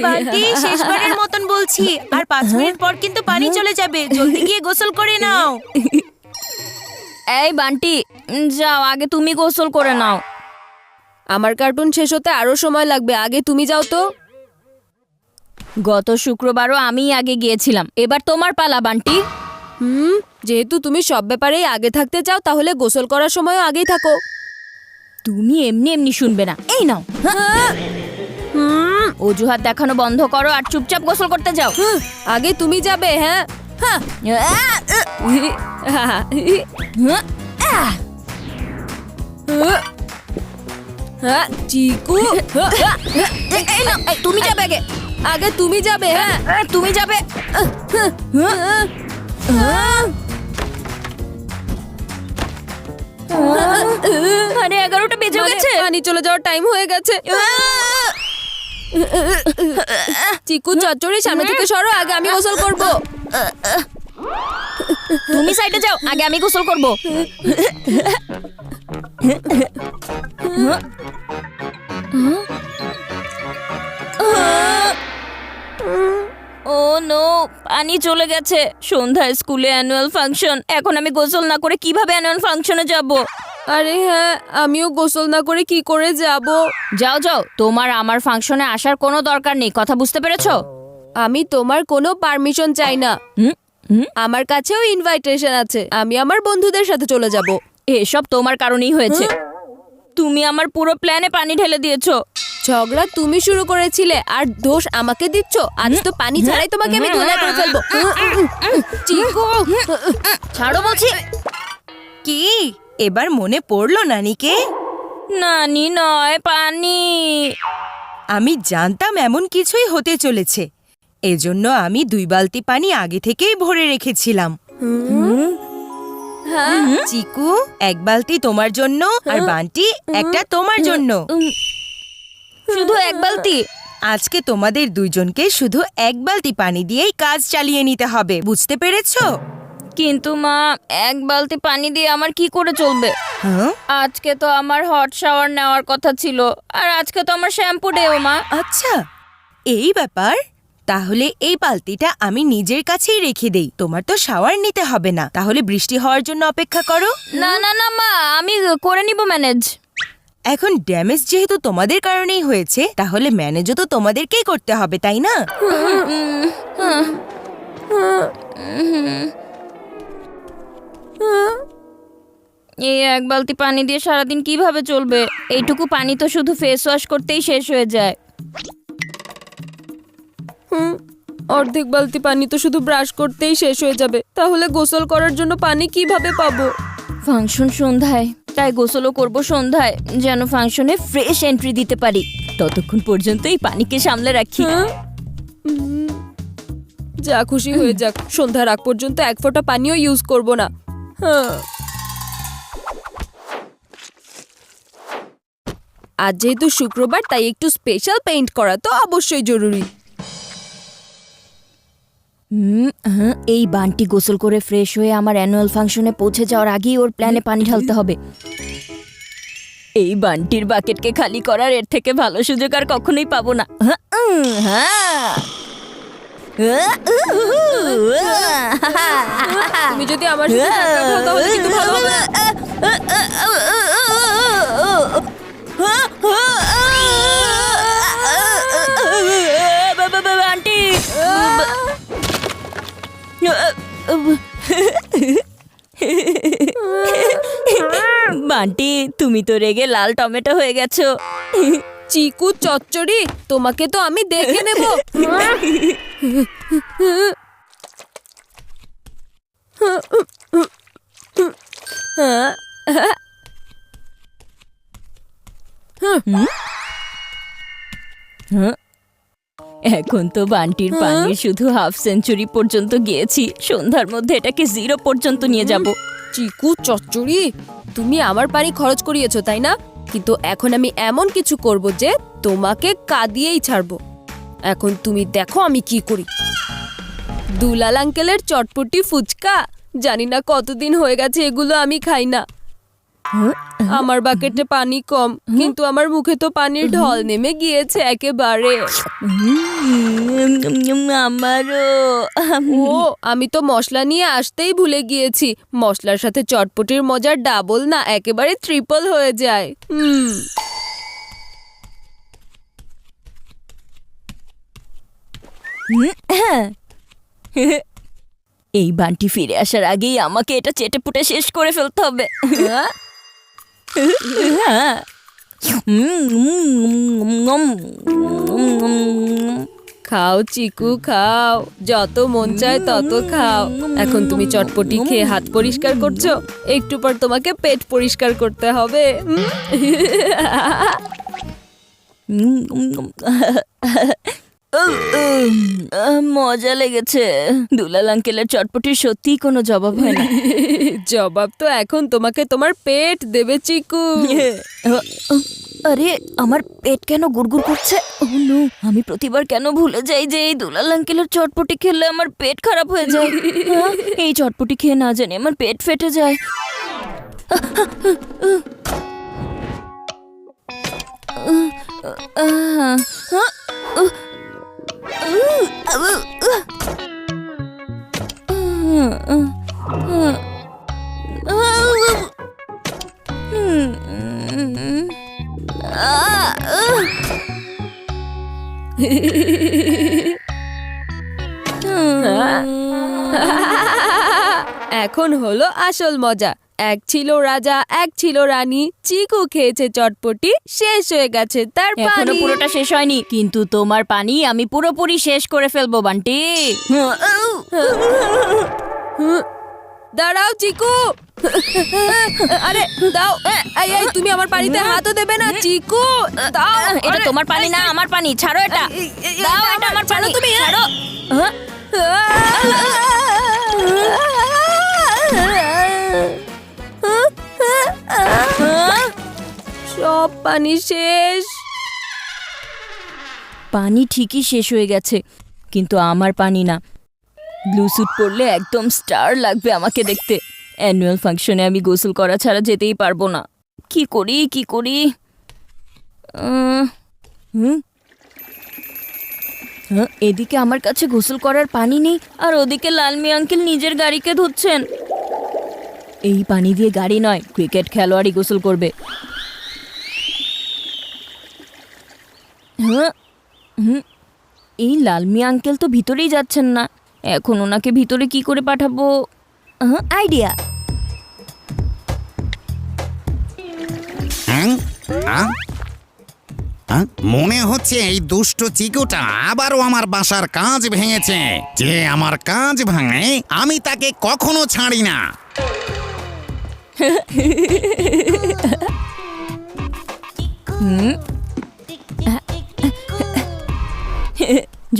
বান্টি, শেষবারের মতন বলছি, আর 5 মিনিট পর কিন্তু পানি চলে যাবে। জলদি গিয়ে গোসল করে নাও। এই বান্টি, যাও, আগে তুমি গোসল করে নাও। আমার কার্টুন শেষ হতে আরো সময় লাগবে, আগে তুমি যাও তো। গত শুক্রবারও আমিই আগে গিয়েছিলাম, এবার তোমার পালা বান্টি। যেহেতু তুমি সব ব্যাপারেই আগে থাকতে চাও, তাহলে গোসল করার সময়ও আগেই থাকো। তুমি এমনি এমনি শুনবে না, এই নাও। অজুহাত দেখানো বন্ধ করো আর চুপচাপ গোসল করতে যাও। আগে তুমি যাবে। হ্যাঁ চিকু, তুমি যাবে আগে। আগে তুমি যাবে। হ্যাঁ তুমি যাবে। আরে 11টা বেজে গেছে, পানি চলে যাওয়ার টাইম হয়ে গেছে। চিকু চচ্চড়ি, সামনে থেকে সরো, আগে আমি গোসল করব। তুমি সাইডে যাও, আগে আমি গোসল করব। ও নো, পানি চলে গেছে। সন্ধ্যায় স্কুলে অ্যানুয়াল ফাংশন, এখন আমি গোসল না করে কিভাবে অ্যানুয়াল ফাংশনে যাব? আরে হ্যাঁ, আমিও গোসল না করে কি করে যাব? যাও যাও, তোমার আমার ফাংশনে আসার কোনো দরকার নেই, কথা বুঝতে পেরেছো? আমি তোমার কোনো পারমিশন চাই না। আমার কাছেও ইনভাইটেশন আছে, আমি আমার বন্ধুদের সাথে চলে যাব। এসব তোমার কারণেই হয়েছে। তুমি আমার পুরো প্ল্যানে পানি ঢেলে দিয়েছো। ঝগড়া তুমি শুরু করেছিলে আর দোষ আমাকে দিচ্ছ। আজ তো পানি ছাড়াই তোমাকে আমি ধুলা করে ফেলবো। চিকু, ছাড়ো বলছি। কি এবার মনে পড়লো নানিকে? নানি নয়, পানি। আমি জানতাম এমন কিছুই হতে চলেছে, এজন্য আমি 2 বালতি পানি আগে থেকেই ভরে রেখেছিলাম। চিকু, 1 বালতি তোমার জন্য, আর বান্টি একটা তোমার জন্য। শুধু 1 বালতি? আজকে তোমাদের 2জনকে শুধু 1 বালতি পানি দিয়েই কাজ চালিয়ে নিতে হবে, বুঝতে পেরেছো? কিন্তু মা, 1 বালতি পানি দিয়ে আমার কি করে চলবে? আজকে তো আমার হট শাওয়ার নেওয়ার কথা ছিল, আর আজকে তো আমার শ্যাম্পু ডেও মা। আচ্ছা, এই ব্যাপার। তাহলে এই বালতিটা আমি নিজের কাছেই রেখে দেই। তোমার তো শাওয়ার নিতে হবে না, তাহলে বৃষ্টি হওয়ার জন্য অপেক্ষা করো। না না না মা, আমি করে নিব ম্যানেজ। এখন ড্যামেজ যেহেতু তোমাদের কারণেই হয়েছে, তাহলে ম্যানেজও তো তোমাদেরকেই করতে হবে, তাই না? এই 1 বালতি পানি দিয়ে সারাদিন কিভাবে চলবে? এইটুকু পানি তো শুধু ফেস ওয়াশ করতেই শেষ হয়ে যায়। অর্ধেক বালতি পানি তো শুধু ব্রাশ করতেই শেষ হয়ে যাবে, তাহলে গোসল করার জন্য পানি কিভাবে পাবো? ফাংশন সন্ধ্যায়, তাই গোসলও করব সন্ধ্যায়, যেন ফাংশনে ফ্রেশ এন্ট্রি দিতে পারি। ততক্ষণ পর্যন্ত এই পানিকে সামলে রাখি। যা খুশি হয়ে যাক, সন্ধ্যার আগ পর্যন্ত 1 ফোঁটা পানিও ইউজ করব না। আজ যেহেতু শুক্রবার, তাই একটু স্পেশাল পেইন্ট করা তো অবশ্যই জরুরি। এই বান্টি গোসল করে ফ্রেশ হয়ে আমার অ্যানুয়াল ফাংশনে পৌঁছে যাওয়ার আগেই ওর প্ল্যানে পানি ঢালতে হবে। এই বান্টির বাকেটকে খালি করার এর থেকে ভালো সুযোগ আর কখনোই পাবো না। তুমি যদি আমার সাথে ধাক্কা খাও, তাহলে কিন্তু ভালো হবে না। আন্টি, বান্টি, তুমি তো রেগে লাল টমেটো হয়ে গেছো। চিকু চচ্চড়ি, তোমাকে তো আমি দেখে নেব। এখন তো বান্টির পানির শুধু হাফ সেঞ্চুরি পর্যন্ত গিয়েছি, সন্ধ্যার মধ্যে এটাকে 0 পর্যন্ত নিয়ে যাব। চিকু চচ্চড়ি, তুমি আমার পানি খরচ করিয়েছো, তাই না? কিন্তু এখন আমি এমন কিছু করব যে তোমাকে কাঁদিয়েই ছাড়বো। এখন তুমি দেখো আমি কি করি। দুলাল আঙ্কেলের চটপটি ফুচকা, জানি না কতদিন হয়ে গেছে এগুলো আমি খাই না। আমার বাকেটে পানি কম, কিন্তু আমার মুখে তো পানির ঢল নেমে গিয়েছে একেবারে। আমারও। ও, আমি তো মশলা নিয়ে আসতেই ভুলে গিয়েছি। মশলার সাথে চটপটির মজার ডাবল না একেবারে ট্রিপল হয়ে যায়। এই বান্টি ফিরে আসার আগেই আমাকে এটা চেটে পুটে শেষ করে ফেলতে হবে। খাও চিকু খাও, যত মন চায় তত খাও। এখন তুমি চটপটি খেয়ে হাত পরিষ্কার করছো, একটু পর তোমাকে পেট পরিষ্কার করতে হবে। মজা লেগেছে। দুলাল আঙ্কেলের চটপটির সত্যিই কোনো জবাব হয় না। জবাব তো এখন তোমাকে তোমার পেট দেবে চিকু। আরে আমার পেট কেন গুড়গুড় করছে? ওহ নো, আমি প্রতিবার কেন ভুলে যাই যে এই দুলাল আঙ্কেলের চটপটি খেলে আমার পেট খারাপ হয়ে যায়। এই চটপটি খেয়ে না জানি আমার পেট ফেটে যায়। এখন হলো আসল মজা। এক ছিল রাজা, এক ছিল রানী। চিকু খেয়েছে চটপটি, শেষ হয়ে গেছে তার এখনো পানি। পুরোটা শেষ হয়নি, কিন্তু তোমার পানি আমি পুরোপুরি শেষ করে ফেলবো বান্টি। দাঁড়াও চিকু। আরে দাও। এই এই, তুমি আমার পানিতে হাতও দেবে না চিকু। দাও। এটা তোমার পানি না, আমার পানি। ছাড়ো এটা। দাও, এটা আমার পানি। তুমি ছাড়ো। সব পানি শেষ। পানি ঠিকই শেষ হয়ে গেছে, কিন্তু আমার পানি না। ব্লু স্যুট পরলে একদম স্টার লাগবে আমাকে দেখতে। অ্যানুয়াল ফাংশনে আমি গোসল করা ছাড়া যেতেই পারবো না। কি করি কি করি? এদিকে আমার কাছে গোসল করার পানি নেই, আর ওদিকে লালমি আঙ্কেল নিজের গাড়িকে ধুচ্ছেন। এই পানি দিয়ে গাড়ি নয়, ক্রিকেট খেলোয়াড়ই গোসল করবে। এই লালমি আঙ্কেল তো ভিতরেই যাচ্ছেন না। এখন ওনাকে ভিতরে কি করে পাঠাবো? আইডিয়া। মনে হচ্ছে এই দুষ্ট চিকুটা আবারও আমার বাসার কাজ ভেঙেছে। যে আমার কাজ ভাঙে আমি তাকে কখনো ছাড়ি না।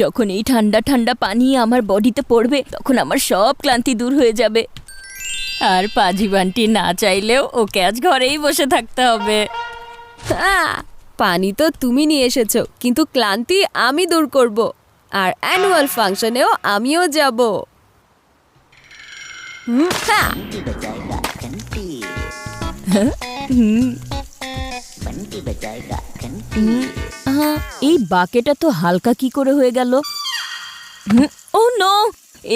যখন এই ঠান্ডা ঠান্ডা পানি আমার বডিতে পড়বে, তখন আমার সব ক্লান্তি দূর হয়ে যাবে। আর পাজি বান্টি না চাইলেও ওকে আজ ঘরেই বসে থাকতে হবে। পানি তো তুমি নিয়ে এসেছো, কিন্তু ক্লান্তি আমি দূর করব। আর অ্যানুয়াল ফাংশনেও আমিও যাব। এই বাকেটা তো হালকা কি করে হয়ে গেল? ও নো,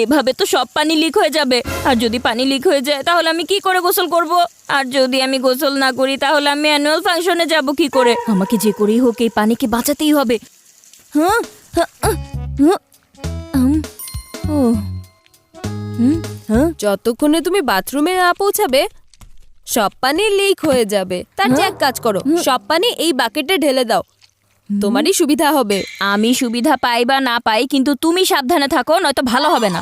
এভাবে তো সব পানি লিক হয়ে যাবে। আর যদি পানি লিক হয়ে যায় তাহলে আমি কি করে গোসল করব? আর যদি আমি গোসল না করি তাহলে আমি অ্যানুয়াল ফাংশনে যাব কি করে? আমাকে যে করেই হোক এই পানিকে বাঁচাতেই হবে। যতক্ষণে তুমি বাথরুমে না পৌঁছাবে সব পানি লিক হয়ে যাবে। তার চেয়ে এক কাজ করো, সব পানি এই বাকেটে ঢেলে দাও, তোমারই সুবিধা হবে। আমি সুবিধা পাই বা না পাই, কিন্তু তুমি সাবধানে থাকো, নয়তো ভালো হবে না।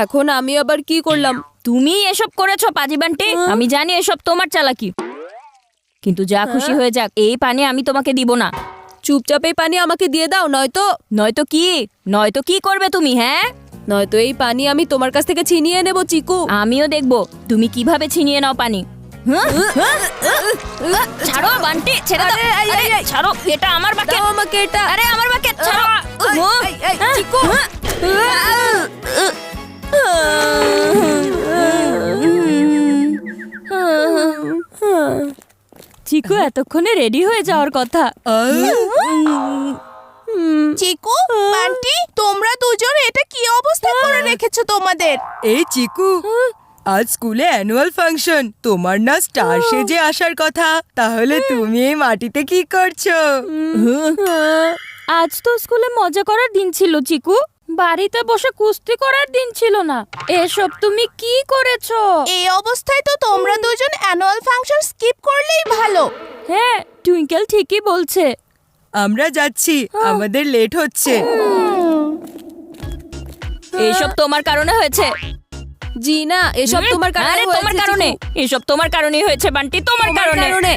এখন আমি আবার কি করলাম? তুমি এসব করেছো পাজি বান্টি। আমি জানি এসব তোমার চালাকি, কিন্তু যা খুশি হয়ে যাক, এই পানি আমি তোমাকে দিব না। চুপচাপ এই পানি আমাকে দিয়ে দাও, নয়তো কি করবে তুমি? হ্যাঁ, নয়তো এই পানি আমি তোমার কাছ থেকে ছিনিয়ে নেব চিকু। আমিও দেখবো তুমি কিভাবে ছিনিয়ে নাও পানি। ছাড়ো বান্টি, ছেড়ে দাও। আরে, ছাড়ো, এটা আমার বাকেট। দাও আমাকে এটা। আরে আমার বাকেট, ছাড়ো। চিকু। চিকু এতক্ষণে রেডি হয়ে যাওয়ার কথা। চিকু বান্টি তোমরা দুজন এটা কি অবস্থা করে রেখেছো তোমাদের? এই চিকু, আজ স্কুলে অ্যানুয়াল ফাংশন, তোমার না স্টার সেজে আসার কথা, তাহলে তুমি এই মাটিতে কি করছো? আজ তো স্কুলে মজা করার দিন ছিল চিকু, বাড়িতে বসে কুস্তি করার দিন ছিল না। এসব তুমি কি করেছো? এই অবস্থায় তো তোমরা দুজন অ্যানুয়াল ফাংশন স্কিপ করলেই ভালো। হ্যাঁ, টুইঙ্কেল ঠিকই বলছে। আমরা যাচ্ছি, আমাদের লেট হচ্ছে। এইসব তোমার কারণে হয়েছে। জি না, এসব তোমার আরে তোমার কারণে, এসব তোমার কারণেই হয়েছে বান্টি, তোমার কারণে।